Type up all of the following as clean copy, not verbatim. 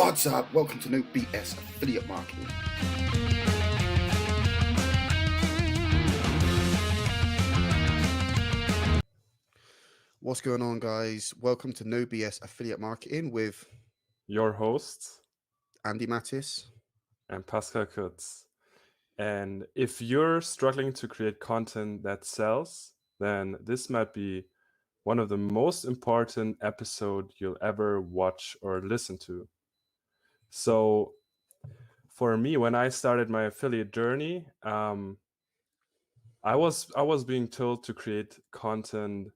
What's up? Welcome to No BS Affiliate Marketing. What's going on, guys? Welcome to No BS Affiliate Marketing with your hosts, Andy Mattis and Pascal. And if you're struggling to create content that sells, then this might be one of the most important episodes you'll ever watch or listen to. So for me, when I started my affiliate journey, I was being told to create content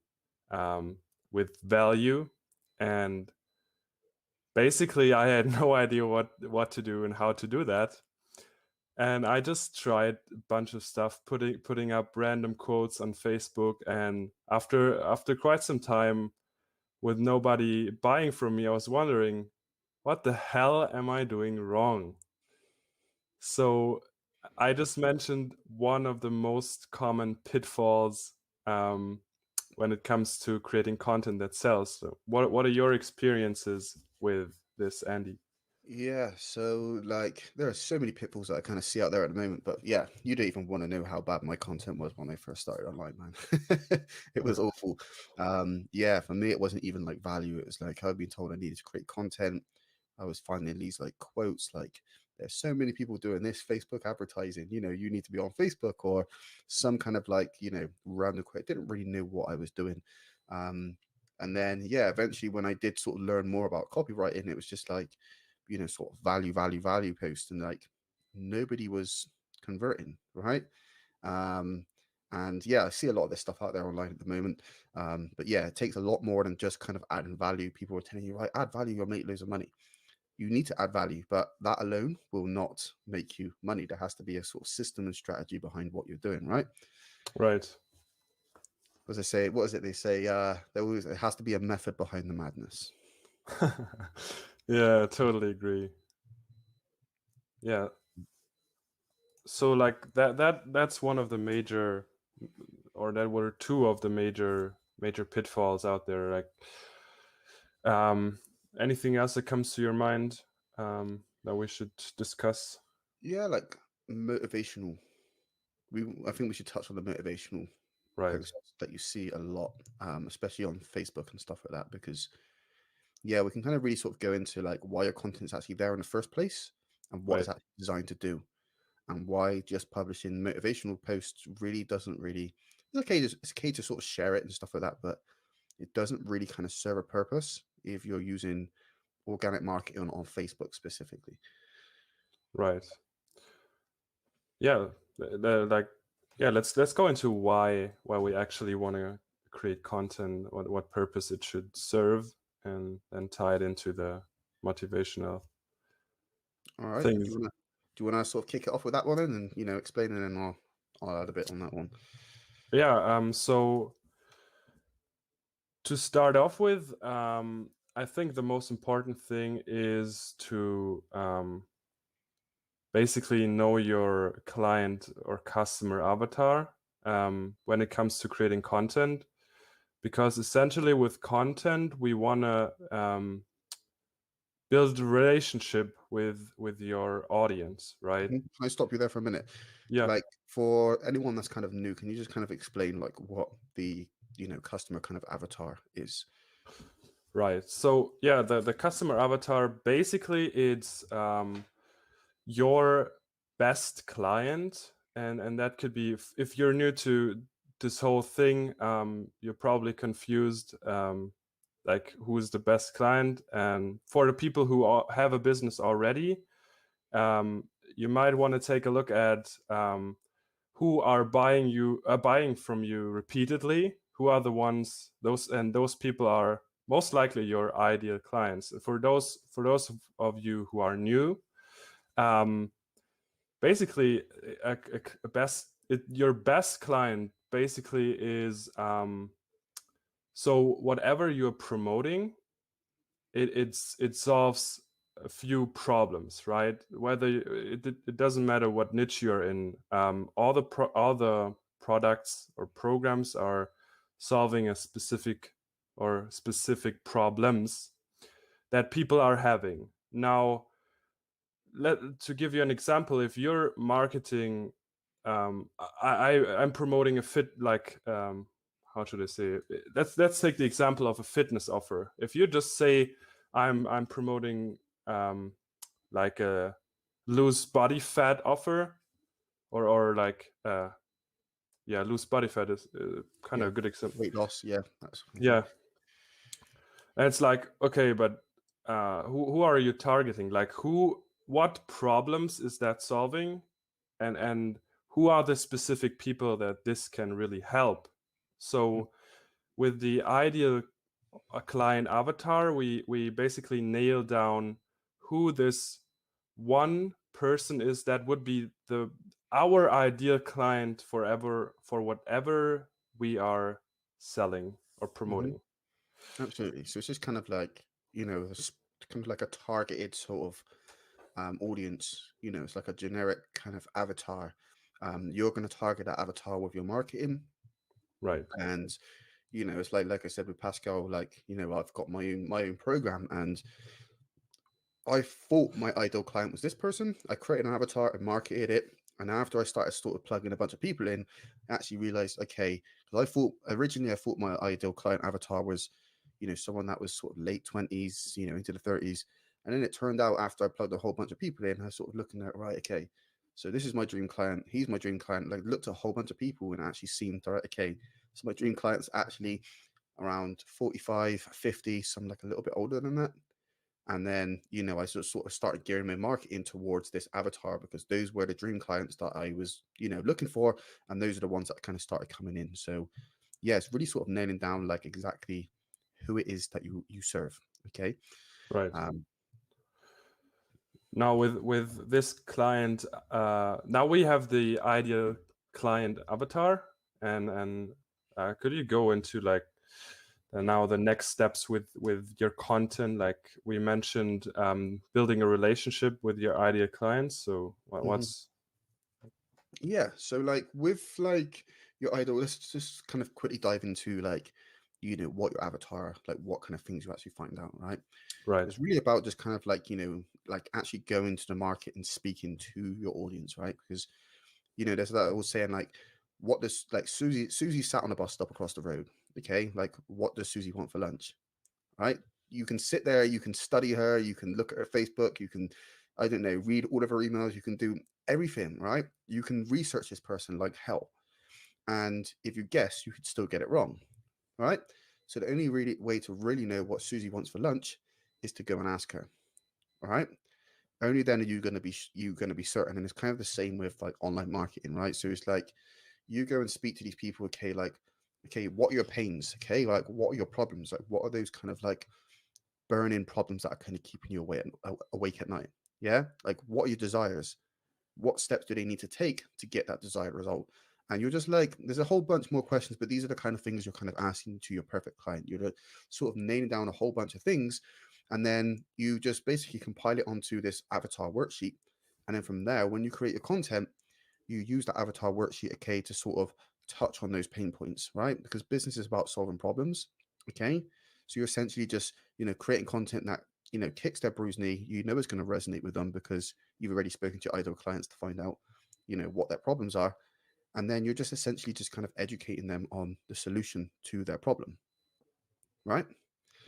with value, and basically I had no idea what to do and how to do that. And I just tried a bunch of stuff, putting up random quotes on Facebook. And after quite some time with nobody buying from me, I was wondering, what the hell am I doing wrong? So I just mentioned one of the most common pitfalls when it comes to creating content that sells. So what are your experiences with this, Andy? Yeah, so there are so many pitfalls that I kind of see out there at the moment, but yeah, you don't even want to know how bad my content was when I first started online, man. It was awful. Yeah, for me, it wasn't even like value. It was like I've been told I needed to create content. I was finding these like quotes like there's so many people doing this Facebook advertising, you need to be on Facebook or some kind of random quote. Didn't really know what I was doing. And then, yeah, eventually when I did sort of learn more about copywriting, it was just like, sort of value post, and like nobody was converting, right? And yeah, I see a lot of this stuff out there online at the moment. But yeah, it takes a lot more than just kind of adding value. People are telling you, right, add value, you'll make loads of money. You need to add value, but that alone will not make you money. There has to be a sort of system and strategy behind what you're doing, right? Right. As I say, what is it they say? It has to be a method behind the madness. Yeah, totally agree. Yeah. So like that's one of the major, or that were two of the major pitfalls out there. Like anything else that comes to your mind that we should discuss? Yeah, like motivational. I think we should touch on the motivational Right. posts that you see a lot, especially on Facebook and stuff like that, because yeah, we can kind of really sort of go into like why your content's actually there in the first place and what it's Right. actually designed to do, and why just publishing motivational posts really doesn't really. It's okay to sort of share it and stuff like that, but it doesn't really kind of serve a purpose if you're using organic marketing on Facebook specifically. Right. Yeah. Let's go into why we actually want to create content, what purpose it should serve, and then tie it into the motivational All right. things. Do you want to sort of kick it off with that one and explain, and then I'll add a bit on that one. Yeah. So to start off with, I think the most important thing is to basically know your client or customer avatar when it comes to creating content, because essentially with content we want to build a relationship with your audience, right? Can I stop you there for a minute? Yeah. Like for anyone that's kind of new, can you just kind of explain like what the customer kind of avatar is? Right. So yeah, the customer avatar, basically it's your best client, and that could be, if you're new to this whole thing, you're probably confused, like who is the best client. And for the people who have a business already, you might want to take a look at who are buying from you repeatedly. Who are the ones, those people are most likely your ideal clients. For those of you who are new, basically your best client basically is so whatever you're promoting, it solves a few problems, right? Whether it doesn't matter what niche you're in, all the products or programs are solving a specific problems that people are having. Now, to give you an example, if you're marketing, I'm promoting a how should I say it? Let's take the example of a fitness offer. If you just say I'm promoting like a lose body fat offer, or like lose body fat is kind Yeah, of a good example. weight loss. Yeah, that's Yeah, and it's like, okay, but who are you targeting? Like, what problems is that solving, and who are the specific people that this can really help? So with the ideal client avatar, we basically nail down who this one person is that would be our ideal client forever for whatever we are selling or Mhm. promoting. Absolutely. So it's just kind of like, kind of like a targeted sort of audience. It's like a generic kind of avatar. You're going to target that avatar with your marketing, Right. and it's like I said with Pascal, like I've got my own program, and I thought my ideal client was this person. I created an avatar and marketed it. And after I started sort of plugging a bunch of people in, I actually realized, okay, because I thought my ideal client avatar was, someone that was sort of late 20s, into the 30s. And then it turned out after I plugged a whole bunch of people in, I was sort of looking at, right, okay, so this is my dream client. He's my dream client. Like looked at a whole bunch of people and actually seen, right, okay, so my dream client's actually around 45, 50, some like a little bit older than that. And then, I sort of started gearing my marketing towards this avatar because those were the dream clients that I was, looking for. And those are the ones that kind of started coming in. So, yeah, it's really sort of nailing down like exactly who it is that you serve. Okay. Right. Um, Now with this client, now we have the ideal client avatar, and could you go into like now the next steps with your content? Like we mentioned, building a relationship with your ideal clients. So mhm. what's Yeah. So, like, with like your idol, let's just kind of quickly dive into like, what your avatar, like, what kind of things you actually find out, right? right? It's really about just kind of like, like actually going to the market and speaking to your audience, right? Because there's that old saying like, what does like Susie sat on a bus stop across the road. Okay, like what does Susie want for lunch? Right? You can sit there, you can study her, you can look at her Facebook, you can, I don't know, read all of her emails, you can do everything, right? You can research this person like hell. And if you guess, you could still get it wrong, right? So the only really way to really know what Susie wants for lunch is to go and ask her. All right. Only then are you going to be certain. And it's kind of the same with like online marketing, right? So it's like you go and speak to these people. Okay, like, okay, what are your pains? Okay, like what are your problems? Like what are those kind of like burning problems that are kind of keeping you awake at night? Yeah, like what are your desires? What steps do they need to take to get that desired result? And you're just like, there's a whole bunch more questions, but these are the kind of things you're kind of asking to your perfect client. You're sort of nailing down a whole bunch of things, and then you just basically compile it onto this avatar worksheet. And then from there, when you create your content, you use that avatar worksheet, okay, to sort of touch on those pain points, right? Because business is about solving problems, okay? So you're essentially just, creating content that, kicks their bruised knee. It's going to resonate with them because you've already spoken to your ideal clients to find out, what their problems are. And then you're just essentially just kind of educating them on the solution to their problem, right?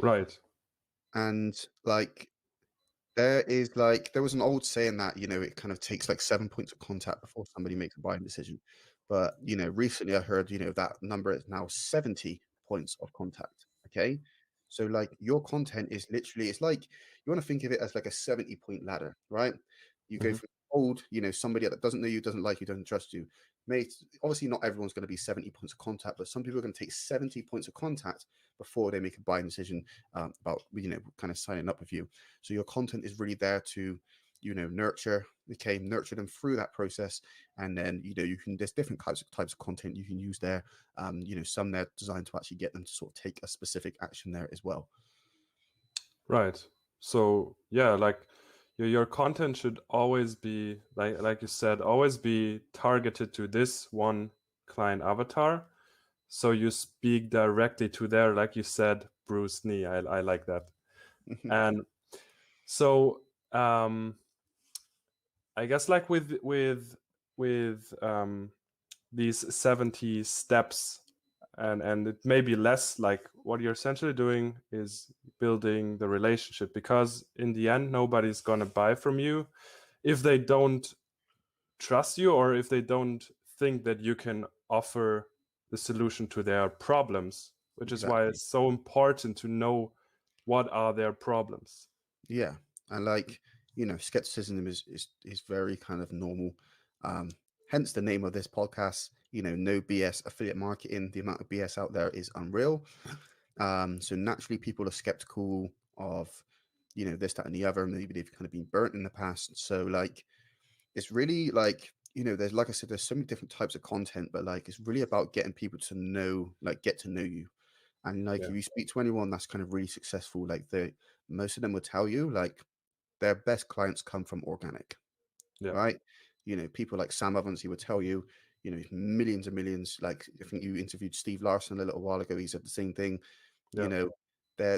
Right. And like, there was an old saying that, it kind of takes like 7 points of contact before somebody makes a buying decision. But, recently I heard, that number is now 70 points of contact. Okay. So like your content is literally, it's like you want to think of it as like a 70-point ladder, right? You go Hmm. from old, somebody that doesn't know you, doesn't like you, doesn't trust you. Mate, obviously not everyone's going to be 70 points of contact, but some people are going to take 70 points of contact before they make a buying decision about, kind of signing up with you. So your content is really there to, nurture them through that process. And then, there's different types of content you can use there. Some they're designed to actually get them to sort of take a specific action there as well. Right. So yeah, like your content should always be like you said, always be targeted to this one client avatar. So you speak directly to their, like you said, Bruce knee. I like that. Mhm. And so I guess like with these 70 steps, and it may be less, like what you're essentially doing is building the relationship, because in the end nobody's gonna buy from you if they don't trust you, or if they don't think that you can offer the solution to their problems, which is why Exactly. it's so important to know what are their problems. Yeah, and like, skepticism is very kind of normal. Hence the name of this podcast. No BS affiliate marketing. The amount of BS out there is unreal. So naturally, people are skeptical of, this, that, and the other. Maybe they've kind of been burnt in the past. So like, it's really like, there's, like I said, there's so many different types of content, but like, it's really about getting people to know, like, get to know you. And like, Yeah, if you speak to anyone that's kind of really successful, like most of them will tell you like their best clients come from organic, yeah, right? People like Sam Evans, he would tell you, millions and millions. Like, I think you interviewed Steve Larson a little while ago. He said the same thing. You yeah, know,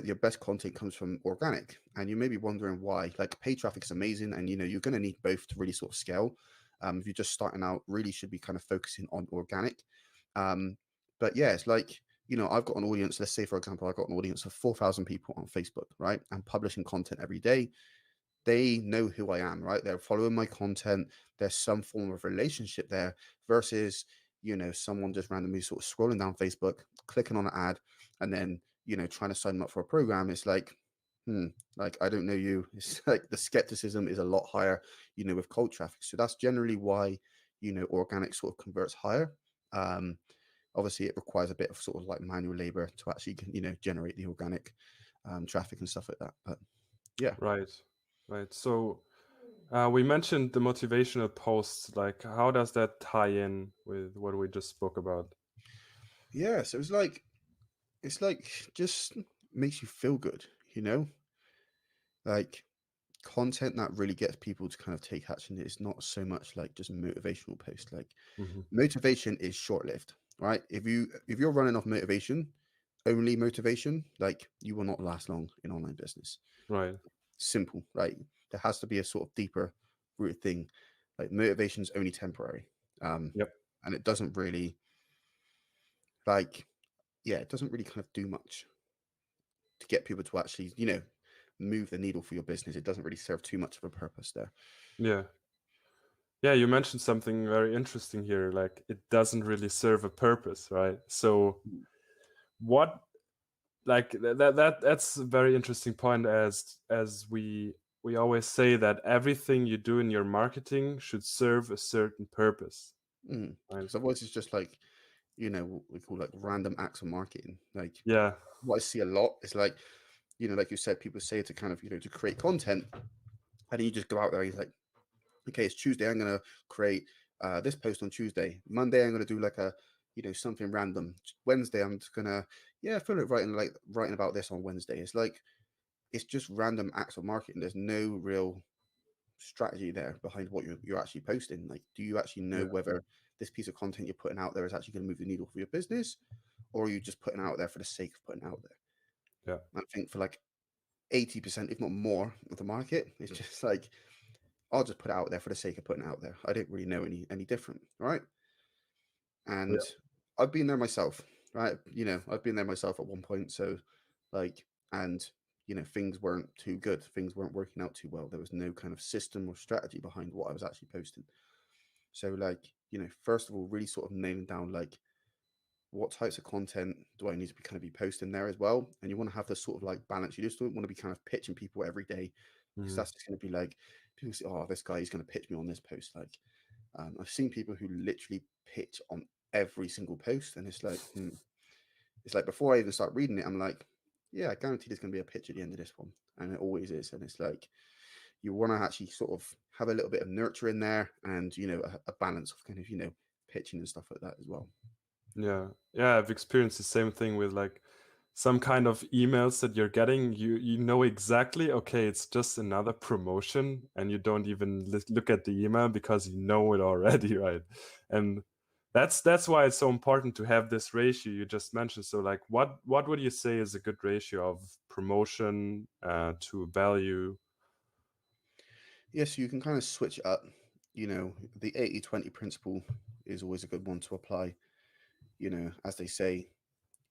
your best content comes from organic, and you may be wondering why. Like, paid traffic is amazing, and you're going to need both to really sort of scale. If you're just starting out, really should be kind of focusing on organic. But yeah, it's like, I've got an audience. Let's say, for example, I've got an audience of 4,000 people on Facebook, right? I'm publishing content every day. They know who I am, right? They're following my content. There's some form of relationship there versus, someone just randomly sort of scrolling down Facebook, clicking on an ad, and then, trying to sign them up for a program. It's like, like, I don't know you. It's like the skepticism is a lot higher, with cold traffic. So that's generally why, organic sort of converts higher. Um, Obviously, it requires a bit of sort of like manual labor to actually, generate the organic traffic and stuff like that. But yeah. right, right. So we mentioned the motivational posts. Like, how does that tie in with what we just spoke about? Yeah, so it's like just makes you feel good, like content that really gets people to kind of take action. It's not so much like just motivational posts. Like, Hmm. motivation is short-lived, right? If you're running off motivation, only motivation, like, you will not last long in online business. Right. Simple, right? There has to be a sort of deeper rooted thing. Like, motivation is only temporary. um Yep. and it doesn't really, like, yeah, it doesn't really kind of do much to get people to actually, move the needle for your business. It doesn't really serve too much of a purpose there. Yeah. Yeah, you mentioned something very interesting here. Like, it doesn't really serve a purpose, right? So what, like that's a very interesting point, as we always say that everything you do in your marketing should serve a certain purpose, right? Because otherwise, it's just like, what we call like random acts of marketing. Like, Yeah, what I see a lot is like, like you said, people say to kind of, to create content, and then you just go out there. And he's like, okay, it's Tuesday. I'm gonna create this post on Tuesday. Monday, I'm gonna do like a, something random. Wednesday, I'm just gonna, yeah, I feel like writing about this on Wednesday. It's like, it's just random acts of marketing. There's no real strategy there behind what you're actually posting. Like, do you actually know yeah, whether this piece of content you're putting out there is actually going to move the needle for your business, or are you just putting out there for the sake of putting out there? yeah, I think for like 80%, if not more, of the market, it's just like, I'll just put it out there for the sake of putting it out there. I don't really know any different, right? yeah, And I've been there myself, right? I've been there myself at one point. So, like, and things weren't too good. Things weren't working out too well. There was no kind of system or strategy behind what I was actually posting. So, like, first of all, really sort of nailing down like, what types of content do I need to be kind of be posting there as well. And you want to have this sort of like balance. You just don't want to be kind of pitching people every day, because mhm, that's just going to be like, people say, oh, this guy is going to pitch me on this post. Like, I've seen people who literally pitch on every single post, and it's like, it's like, before I even start reading it, I'm like, yeah, I guarantee there's going to be a pitch at the end of this one, and it always is. And it's like, you want to actually sort of have a little bit of nurture in there, and a balance of kind of pitching and stuff like that as well. yeah, yeah. I've experienced the same thing with like some kind of emails that you're getting. You know exactly, okay, it's just another promotion, and you don't even look at the email because you know it already, right? And that's why it's so important to have this ratio you just mentioned. So like, what would you say is a good ratio of promotion to value? Yeah, so you can kind of switch it up. The 80-20 principle is always a good one to apply. As they say,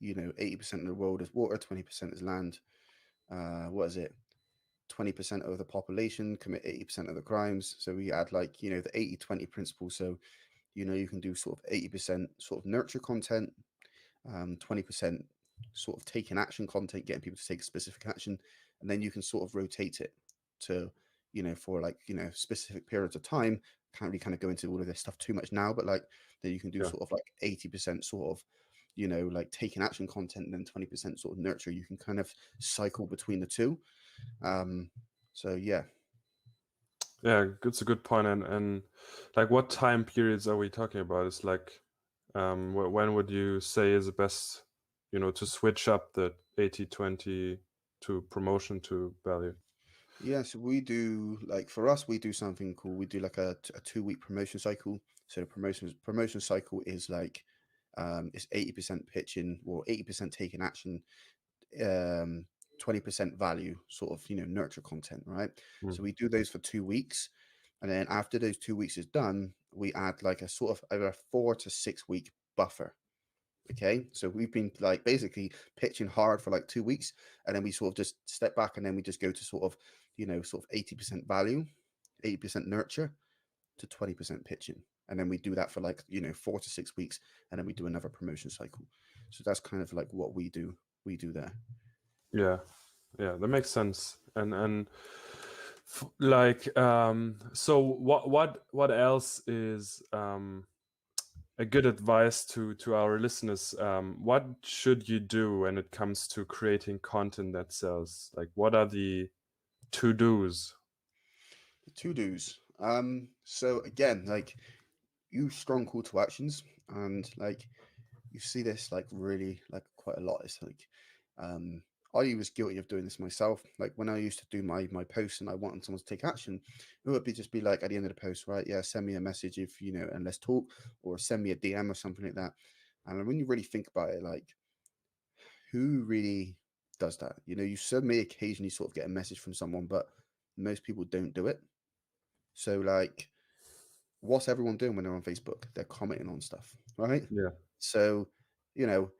80% of the world is water, 20% is land. What is it? 20% of the population commit 80% of the crimes. So we add like, the 80-20 principle. So, you can do sort of 80% sort of nurture content, 20% sort of taking action content, getting people to take specific action. And then you can sort of rotate it to, for like, specific periods of time. Can't really kind of go into all of this stuff too much now, but like then you can do Yeah. sort of like 80% sort of, like taking action content, and then 20% sort of nurture. You can kind of cycle between the two. So yeah. Yeah, it's a good point. And like, what time periods are we talking about? It's like, when would you say is the best, to switch up the 80-20 to promotion to value? Yeah, so we do like for us, we do something cool. We do like a 2 week promotion cycle. So the promotion cycle is like it's 80% pitching or 80% taking action, 20% value, sort of, nurture content, right? Mm. So we do those for 2 weeks. And then after those 2 weeks is done, we add like a sort of over a 4 to 6 week buffer. Okay, so we've been like basically pitching hard for like 2 weeks, and then we sort of just step back, and then we just go to sort of, sort of 80% value, 80% nurture to 20% pitching. And then we do that for like, 4 to 6 weeks, and then we do another promotion cycle. So that's kind of like what we do. We do there. Yeah, yeah, that makes sense. And like, so what else is a good advice to our listeners? What should you do when it comes to creating content that sells? Like, what are the to-dos? The to-dos. So again, like use strong call to actions, and like you see this like really like quite a lot. It's like um I was guilty of doing this myself. Like when I used to do my posts and I wanted someone to take action, it would be just be like at the end of the post, right? Yeah, send me a message if and let's talk, or send me a DM or something like that. And when you really think about it, like who really does that? You may occasionally sort of get a message from someone, but most people don't do it. So like what's everyone doing when they're on Facebook? They're commenting on stuff, right? Yeah. So, you know,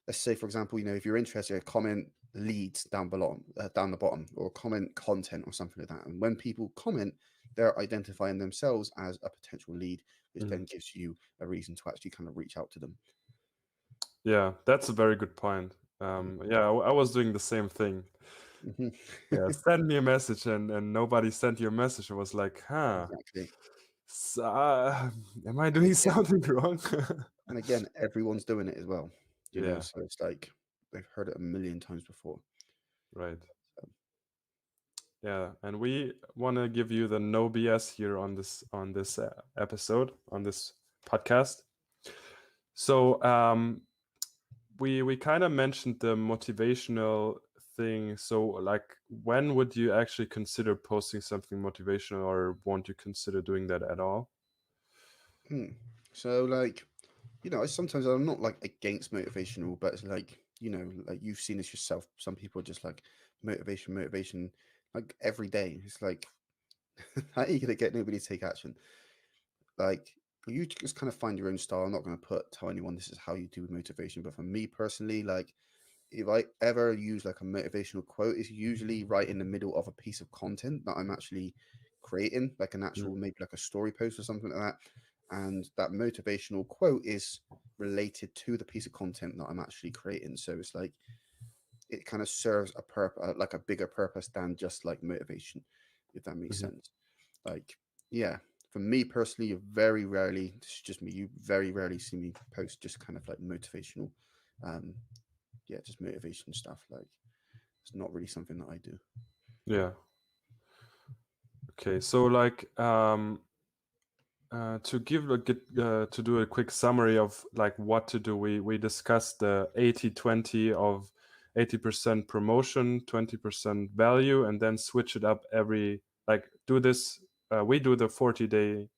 let's say for example, if you're interested, comment leads down below, down the bottom, or comment content or something like that. And when people comment, they're identifying themselves as a potential lead, which Mhm. then gives you a reason to actually kind of reach out to them. Yeah, that's a very good point. Yeah, I was doing the same thing. Mm-hmm. Yeah, send me a message, and nobody sent you a message. I was like, huh, Exactly. so, am I And doing again, something wrong? everyone's doing it as well. Yeah, So it's like they've heard it a million times before. right. Yeah, and we want to give you the no BS here on this episode, on this podcast. So we kind of mentioned the motivational thing. So like, when would you actually consider posting something motivational, or won't you consider doing that at all? Hmm. So like, sometimes I'm not like against motivational, but it's like, like you've seen this yourself. Some people are just like motivation, like every day. It's like, how are you gonna get nobody to take action? Like you just kind of find your own style. I'm not gonna tell anyone this is how you do motivation, but for me personally, like if I ever use like a motivational quote, it's usually right in the middle of a piece of content that I'm actually creating, like an Mm. actual, maybe like a story post or something like that. And that motivational quote is related to the piece of content that I'm actually creating. So it's like it kind of serves a purpose, like a bigger purpose than just like motivation, if that makes Mhm. sense. Like, yeah, for me personally, you very rarely, this is just me, you very rarely see me post just kind of like motivational, um, yeah, just motivation stuff. Like, it's not really something that I do. Yeah. Okay. So like, to give to do a quick summary of like what to do, we discussed the 80-20 of 80% promotion, 20% value, and then switch it up every, like, do this. We do the 40-day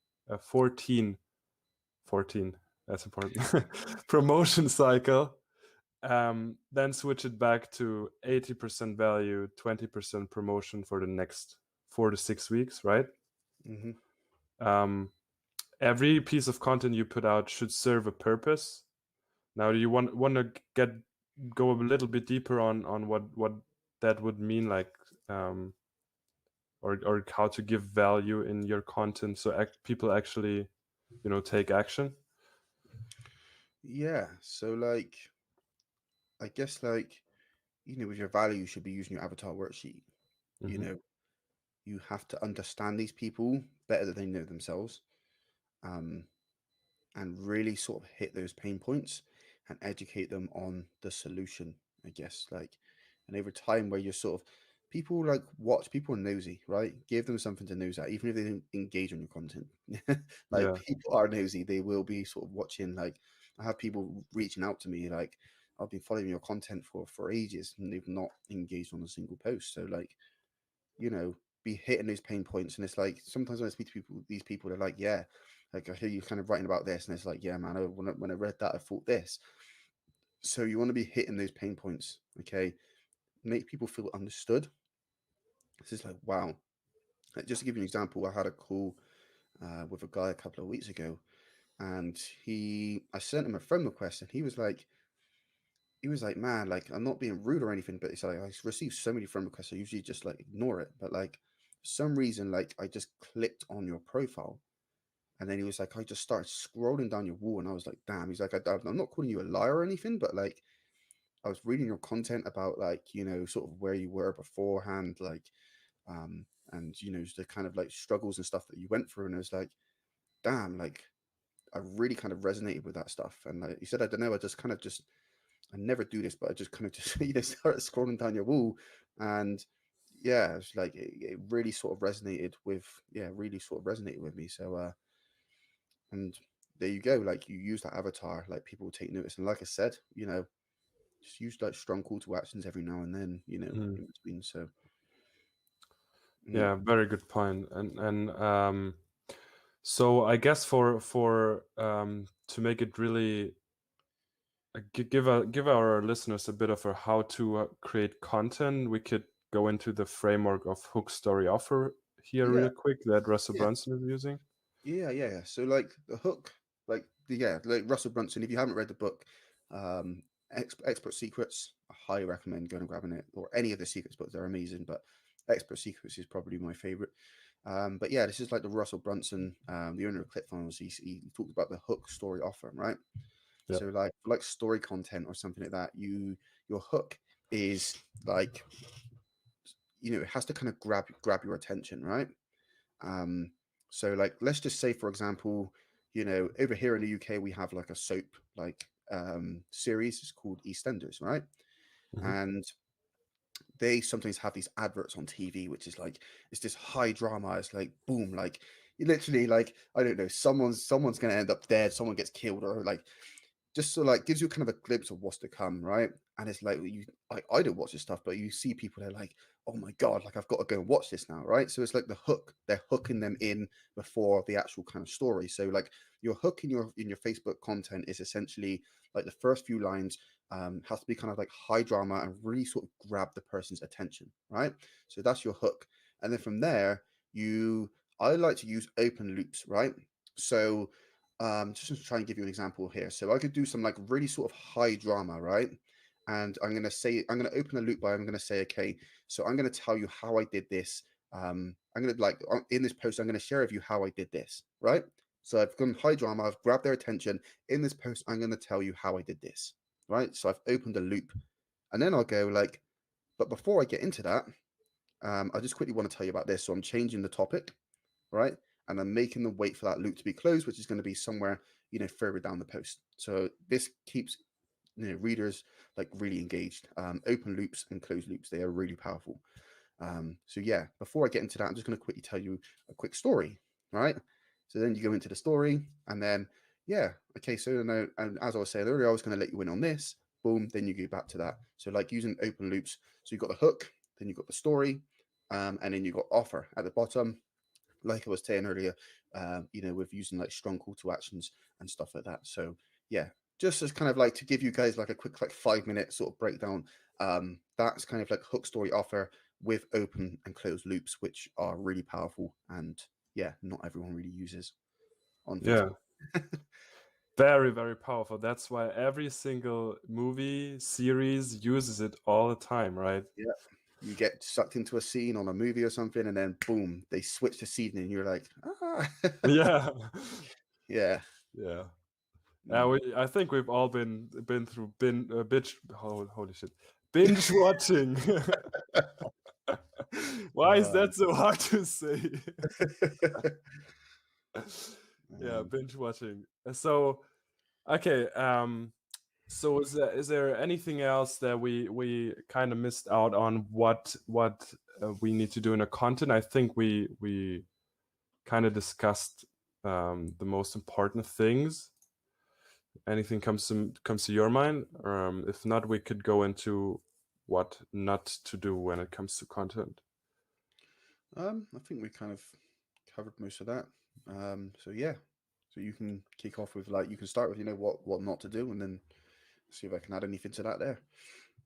14 that's important promotion cycle, then switch it back to 80% value, 20% promotion for the next 4 to 6 weeks, right? Hmm. Um, every piece of content you put out should serve a purpose. Now, do you want to go a little bit deeper on what that would mean, like, um, or how to give value in your content so people actually, take action? Yeah. So like, I guess like, with your value, you should be using your avatar worksheet. You Hmm. know, you have to understand these people better than they know themselves. Um, and really sort of hit those pain points and educate them on the solution, I guess. Like, and over time, where you're sort of people like watch, people are nosy, right? Give them something to nose at, even if they don't engage on your content. Like, Yeah. people are nosy, they will be sort of watching. Like, I have people reaching out to me, like, I've been following your content for ages and they've not engaged on a single post. So, like, you know, be hitting those pain points. And it's like sometimes when I speak to people, these people are like, yeah, like I hear you kind of writing about this, and it's like, yeah, man, when I read that, I thought this. So you want to be hitting those pain points, okay? Make people feel understood. This is like, wow. Like, just to give you an example, I had a call with a guy a couple of weeks ago, and I sent him a friend request, and he was like, man, like I'm not being rude or anything, but it's like I receive so many friend requests, I usually just like ignore it, but like for some reason, like I just clicked on your profile. And then he was like, I just started scrolling down your wall, and I was like, damn. He's like, I'm not calling you a liar or anything, but like, I was reading your content about like, sort of where you were beforehand, like, um, and the kind of like struggles and stuff that you went through, and I was like, damn, like, I really kind of resonated with that stuff. And like he said, I don't know, I never do this, but I just kind of just started scrolling down your wall, and yeah, it's like it really sort of resonated with, yeah, really sort of resonated with me. So and there you go, like you use that avatar, like people will take notice. And like I said, just use like strong call to actions every now and then, Mm. in between. So mm, Yeah, very good point. And so I guess for to make it really give our listeners a bit of a how to create content, we could go into the framework of hook, story, offer here yeah, real quick that Russell yeah, Brunson is using. yeah. So like the hook, like like Russell Brunson. If you haven't read the book, um, Expert Secrets, I highly recommend going and grabbing it, or any of the secrets books. They're amazing, but Expert Secrets is probably my favorite. But yeah, this is like the Russell Brunson, the owner of ClickFunnels. He talks about the hook, story, offer, right? Yeah. So like story content or something like that, your hook is like, it has to kind of grab your attention, right? Um, so like let's just say, for example, over here in the UK we have like a soap like series. It's called EastEnders, right? Hmm. And they sometimes have these adverts on TV, which is like it's this high drama. It's like boom, like you literally like I don't know, someone's gonna end up dead, someone gets killed, or like just so like gives you kind of a glimpse of what's to come, right? And it's like I don't watch this stuff, but you see people that are like, oh my god, like I've got to go and watch this now, right? So it's like the hook, they're hooking them in before the actual kind of story. So like your hook in your Facebook content is essentially like the first few lines has to be kind of like high drama and really sort of grab the person's attention, right? So that's your hook, and then from there I like to use open loops, right? So just to try and give you an example here. So I could do some like really sort of high drama, right? And I'm gonna open a loop by I'm gonna say, okay, so I'm gonna tell you how I did this. I'm gonna like in this post, I'm gonna share with you how I did this, right? So I've gone high drama, I've grabbed their attention. In this post, I'm gonna tell you how I did this, right? So I've opened a loop, and then I'll go like, but before I get into that, I just quickly want to tell you about this. So I'm changing the topic, right? And I'm making them wait for that loop to be closed, which is going to be somewhere, further down the post. So this keeps, readers like really engaged. Open loops and closed loops, they are really powerful. So yeah, before I get into that, I'm just going to quickly tell you a quick story, right? So then you go into the story, and then yeah, okay. So now, and as I was saying earlier, I was going to let you in on this. Boom, then you go back to that. So like using open loops. So you've got the hook, then you've got the story, and then you've got offer at the bottom, like I was saying earlier, with using like strong call to actions and stuff like that. So yeah, just as kind of like to give you guys like a quick like 5 minute sort of breakdown. That's kind of like hook, story, offer. with open and closed loops, which are really powerful. And yeah, not everyone really uses on Yeah. Facebook. Very, very powerful. That's why every single movie series uses it all the time, right? Yeah. You get sucked into a scene on a movie or something, and then boom, they switch the scene, and you're like, ah. Yeah. Yeah. Yeah. Mm. I think we've all been through holy shit, binge watching. Why is that so hard to say? Yeah, binge watching. So okay, so is there anything else that we kind of missed out on what we need to do in a content? I think we kind of discussed the most important things. Anything comes to your mind? If not, we could go into what not to do when it comes to content. I think we kind of covered most of that. So yeah, so you can kick off with you can start with what not to do, and then see if I can add anything to that there.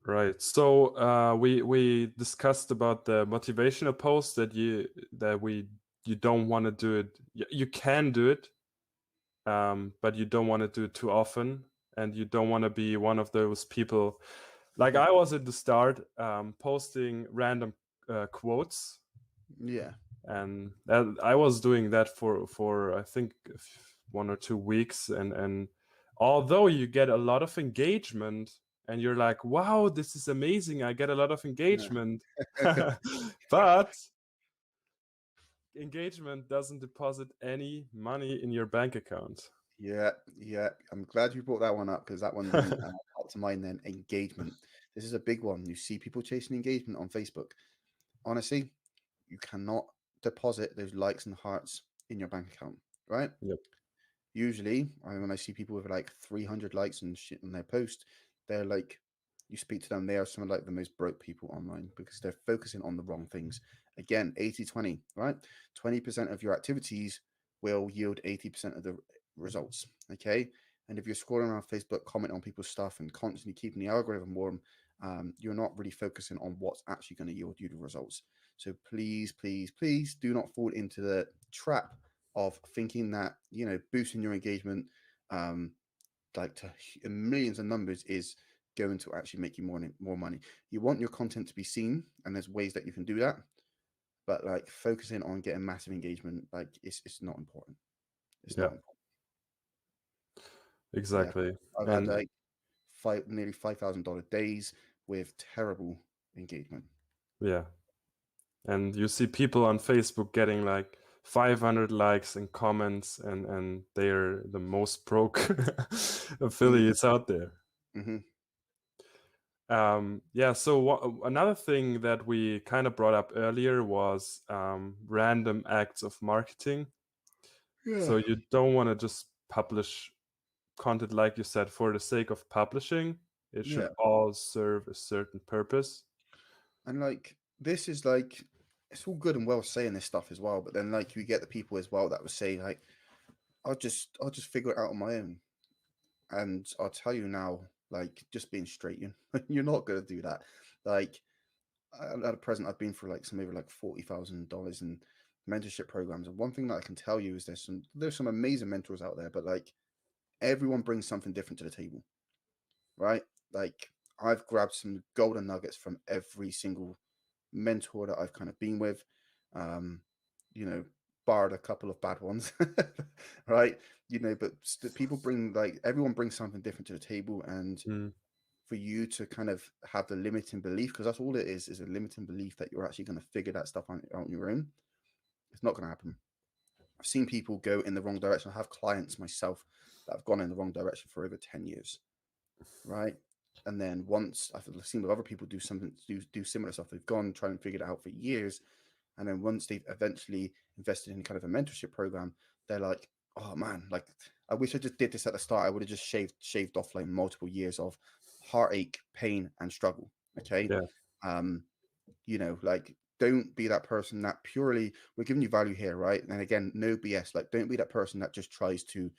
Right. So we discussed about the motivational post that you don't want to do it. You can do it, but you don't want to do it too often, and you don't want to be one of those people. Like I was at the start, posting random quotes, Yeah. and I was doing that for I think 1 or 2 weeks, and although you get a lot of engagement and you're like, wow, this is amazing, I get a lot of engagement, but engagement doesn't deposit any money in your bank account. Yeah, yeah. I'm glad you brought that one up because that one then popped to mind then. Engagement. This is a big one. You see people chasing engagement on Facebook. Honestly, you cannot deposit those likes and hearts in your bank account, right? Yep. Usually, when I see people with like 300 likes and shit on their post, they're like, you speak to them, they are some of like the most broke people online because they're focusing on the wrong things. Again, 80-20, right? 20% of your activities will yield 80% of the results. Okay. And if you're scrolling around Facebook, commenting on people's stuff and constantly keeping the algorithm warm, you're not really focusing on what's actually going to yield you the results. So please, please, please do not fall into the trap of thinking that boosting your engagement like to millions of numbers is going to actually make you more money. You want your content to be seen, and there's ways that you can do that, but like focusing on getting massive engagement, like it's not important. It's not Yeah, important. Yeah, exactly. I've had And like nearly $5,000 days with terrible engagement. yeah, and you see people on Facebook getting like 500 likes and comments, and they're the most broke affiliates out there. Mm-hmm. Yeah, so another thing that we kind of brought up earlier was random acts of marketing. Yeah. So you don't want to just publish content, like you said, for the sake of publishing. It should Yeah. all serve a certain purpose. And like this is like it's all good and well saying this stuff as well, but then like you get the people as well that would say like, I'll just figure it out on my own. And I'll tell you now, like just being straight, you're not gonna do that. Like at present, I've been for like some over like $40,000 in mentorship programs, and one thing that I can tell you is there's some amazing mentors out there, but like everyone brings something different to the table, right? Like I've grabbed some golden nuggets from every single mentor that I've kind of been with, um, you know, barred a couple of bad ones, right? But people bring like everyone brings something different to the table, and Mm, for you to kind of have the limiting belief, because that's all it is a limiting belief that you're actually going to figure that stuff out on your own. It's not going to happen. I've seen people go in the wrong direction. I have clients myself that have gone in the wrong direction for over 10 years, right? And then once I've seen with other people do something, do similar stuff, they've gone try and figure it out for years. And then once they've eventually invested in kind of a mentorship program, they're like, oh man, like I wish I just did this at the start. I would have just shaved off like multiple years of heartache, pain, and struggle. Okay. yeah, Um, like don't be that person that purely we're giving you value here, right? And again, no BS. Like don't be that person that just tries to,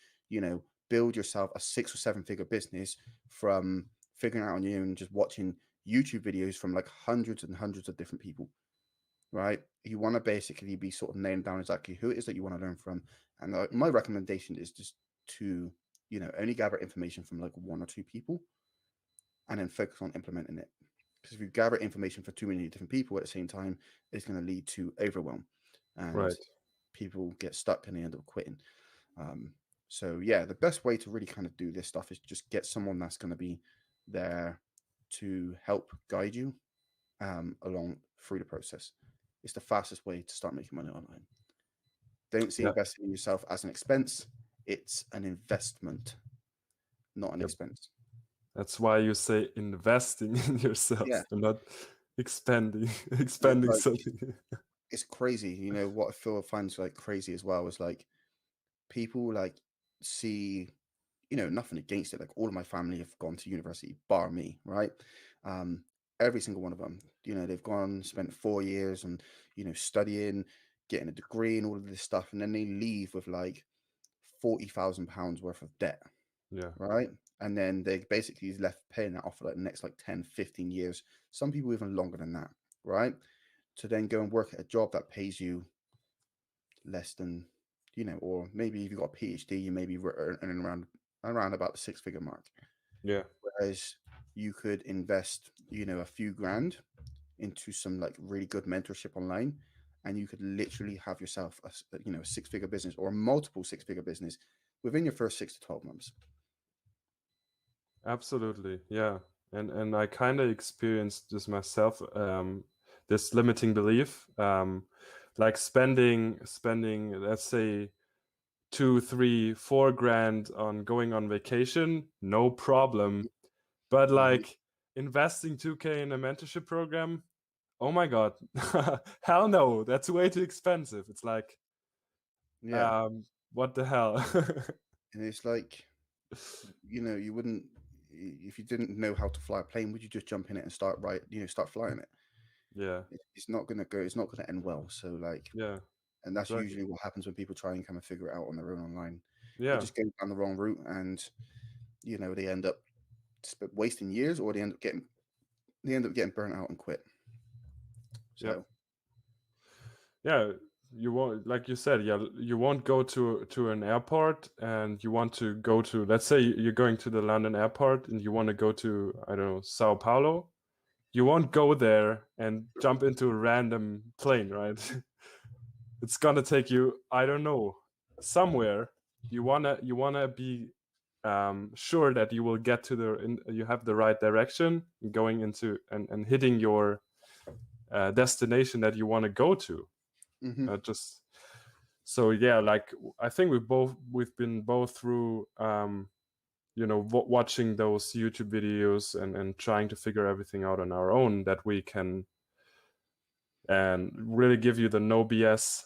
build yourself a 6 or 7 figure business from figuring out on you and just watching YouTube videos from like hundreds and hundreds of different people. right? You want to basically be sort of nailing down exactly who it is that you want to learn from. And my recommendation is just to, only gather information from like one or two people and then focus on implementing it. Because if you gather information for too many different people at the same time, it's going to lead to overwhelm and Right. people get stuck and they end up quitting. Um, so, yeah, the best way to really kind of do this stuff is just get someone that's going to be there to help guide you along through the process. It's the fastest way to start making money online. Don't see Yeah. investing in yourself as an expense. It's an investment, not an Yep. expense. That's why you say investing in Yeah, yourself and not expanding expanding like something. it's crazy. What I feel finds like crazy as well is like people like see, nothing against it. Like all of my family have gone to university, bar me, right? Um, every single one of them, they've gone, spent 4 years and, studying, getting a degree and all of this stuff. And then they leave with like £40,000 worth of debt, Yeah. right? And then they basically left paying that off for like the next like 10, 15 years. Some people even longer than that, right? To then go and work at a job that pays you less than, or maybe if you've got a PhD, you may be earning around about the six-figure mark. Yeah. Whereas you could invest, a few grand into some like really good mentorship online, and you could literally have yourself a six-figure business or a multiple six-figure business within your first 6 to 12 months. Absolutely. Yeah. And I kind of experienced this myself, this limiting belief, like spending, let's say 2, 3, 4 grand on going on vacation, no problem. But Hmm. like investing 2K in a mentorship program, oh my God, hell no, that's way too expensive. It's like, Yeah, what the hell? and it's like, you wouldn't, if you didn't know how to fly a plane, would you just jump in it and start flying it? Yeah, It's not gonna go. It's not gonna end well. So like, yeah, and that's exactly. usually what happens when people try and kind of figure it out on their own online. They Yeah, just go down the wrong route, and they end up wasting years, or they end up getting burnt out and quit. yeah, So yeah. You won't, like you said, yeah, you won't go to an airport and you want to go to, let's say you're going to the London airport and you want to go to, I don't know, Sao Paulo. You won't go there and jump into a random plane, right? It's gonna take you, I don't know, somewhere. You wanna be sure that you will get to you have the right direction going into and hitting your destination that you want to go to. hmm Just so yeah, like I think we've been both through watching those YouTube videos and trying to figure everything out on our own that we can and really give you the no BS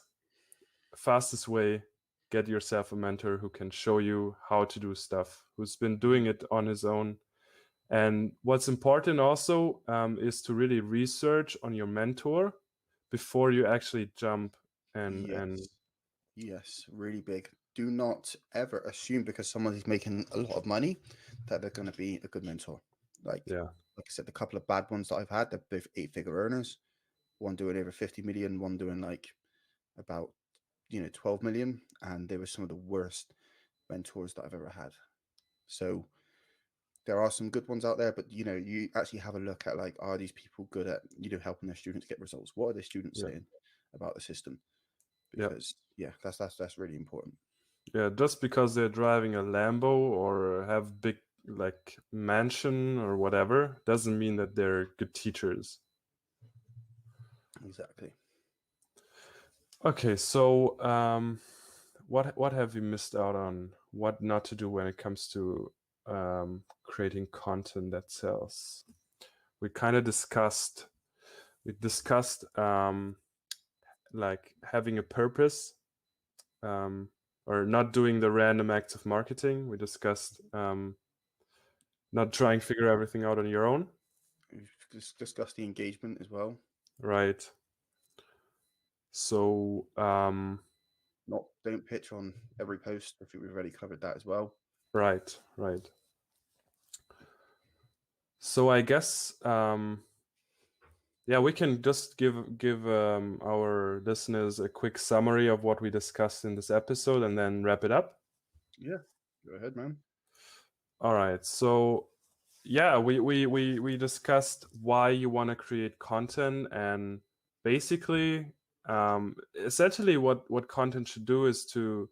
fastest way. Get yourself a mentor who can show you how to do stuff, who's been doing it on his own. And what's important also is to really research on your mentor before you actually jump and yes, yes, really big. Do not ever assume because someone is making a lot of money that they're going to be a good mentor. yeah, Like I said, the couple of bad ones that I've had, they're both eight-figure earners. One doing over 50 million, one doing like about 12 million, and they were some of the worst mentors that I've ever had. So there are some good ones out there, but you actually have a look at like, are these people good at helping their students get results? What are their students yeah, saying about the system? yeah, Because yeah, that's really important. yeah. Just because they're driving a Lambo or have big like mansion or whatever doesn't mean that they're good teachers. Exactly. Okay, so what have you missed out on? What not to do when it comes to creating content that sells? We kind of discussed. We discussed like having a purpose, um, or not doing the random acts of marketing. We discussed not trying to figure everything out on your own. We've discussed the engagement as well. Right. So Not don't pitch on every post. I think we've already covered that as well. right, right. So I guess yeah, we can just give our listeners a quick summary of what we discussed in this episode and then wrap it up. Yeah, go ahead, man. All right. So yeah, we discussed why you want to create content, and basically essentially what content should do is to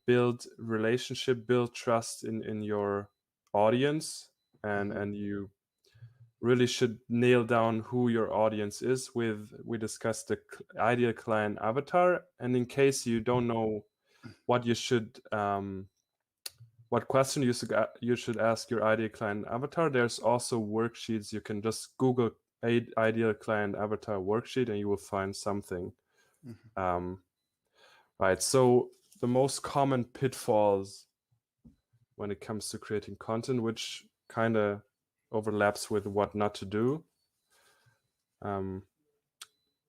build relationship, build trust in your audience, and you really should nail down who your audience is. We discussed the ideal client avatar, and in case you don't know what you should what question you should ask your ideal client avatar, there's also worksheets. You can just Google ideal client avatar worksheet and you will find something. Right, so the most common pitfalls when it comes to creating content, which kind of overlaps with what not to do.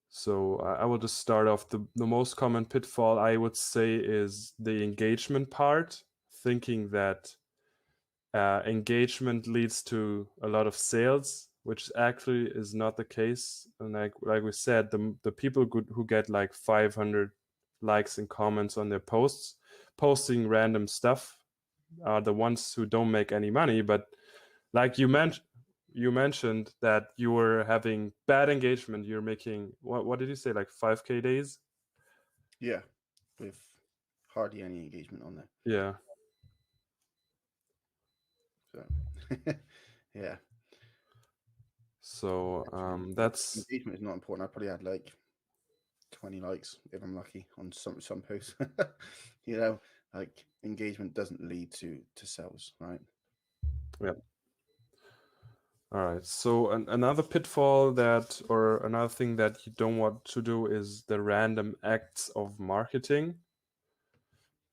So I will just start off. The most common pitfall I would say is the engagement part, thinking that engagement leads to a lot of sales, which actually is not the case. And like we said, the people who get like 500 likes and comments on their posts, posting random stuff, are the ones who don't make any money. But like you mentioned that you were having bad engagement. You're making what did you say, like 5K days? Yeah, with hardly any engagement on there. Yeah. So, yeah. So Yeah, that's engagement is not important. I probably had like 20 likes if I'm lucky on some posts. You know, like engagement doesn't lead to sales, right? yeah. All right. So another pitfall or another thing that you don't want to do is the random acts of marketing.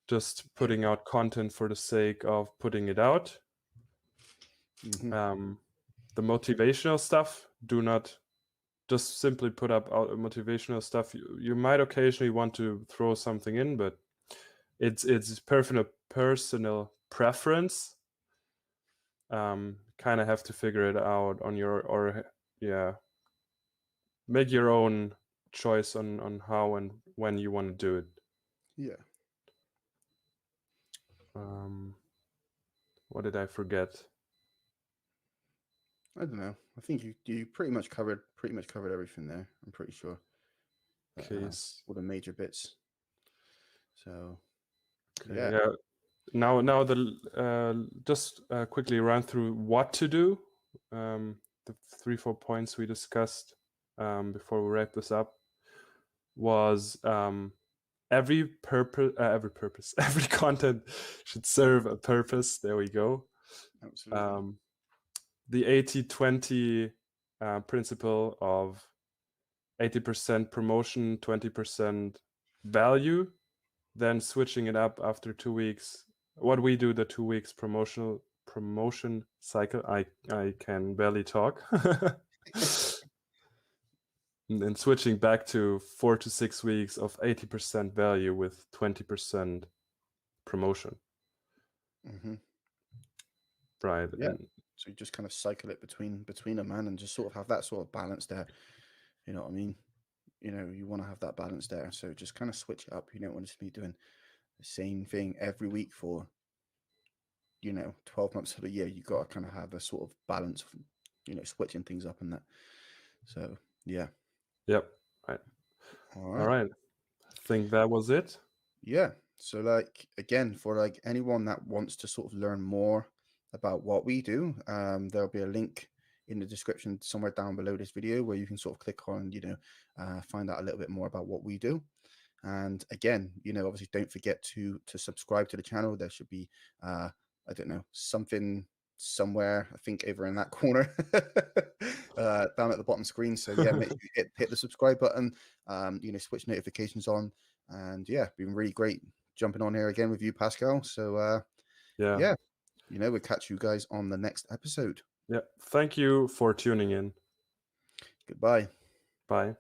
Just putting out content for the sake of putting it out. The motivational stuff, do not just simply put up motivational stuff. You might occasionally want to throw something in, but it's personal preference. Kind of have to figure it out on make your own choice on how and when you want to do it. Yeah. What did I forget? I don't know. I think you pretty much covered everything there. I'm pretty sure. Okay. All the major bits. So Okay. yeah. Yeah. Now just quickly run through what to do. The 3-4 points we discussed before we wrap this up was every content should serve a purpose. There we go. Absolutely. The 80-20 principle of 80% promotion, 20% value, then switching it up after 2 weeks. What we do, the 2 weeks promotion cycle, I can barely talk. And then switching back to 4 to 6 weeks of 80% value with 20% promotion. Right. Yeah. And So you just kind of cycle it between a man and just sort of have that sort of balance there. You know what I mean? You know, you want to have that balance there. So just kind of switch it up. You don't want to be doing the same thing every week for, 12 months of the year. You got to kind of have a sort of balance, switching things up and that. So yeah. Yep. Right. All right. I think that was it. Yeah. So like again, for like anyone that wants to sort of learn more about what we do, there'll be a link in the description somewhere down below this video where you can sort of click on, find out a little bit more about what we do. And again, obviously don't forget to subscribe to the channel. There should be I don't know, something somewhere, I think over in that corner down at the bottom screen. So yeah, make sure you hit the subscribe button, switch notifications on. And yeah, been really great jumping on here again with you, Pascal. So yeah, we'll catch you guys on the next episode. Yeah. Thank you for tuning in. Goodbye. Bye.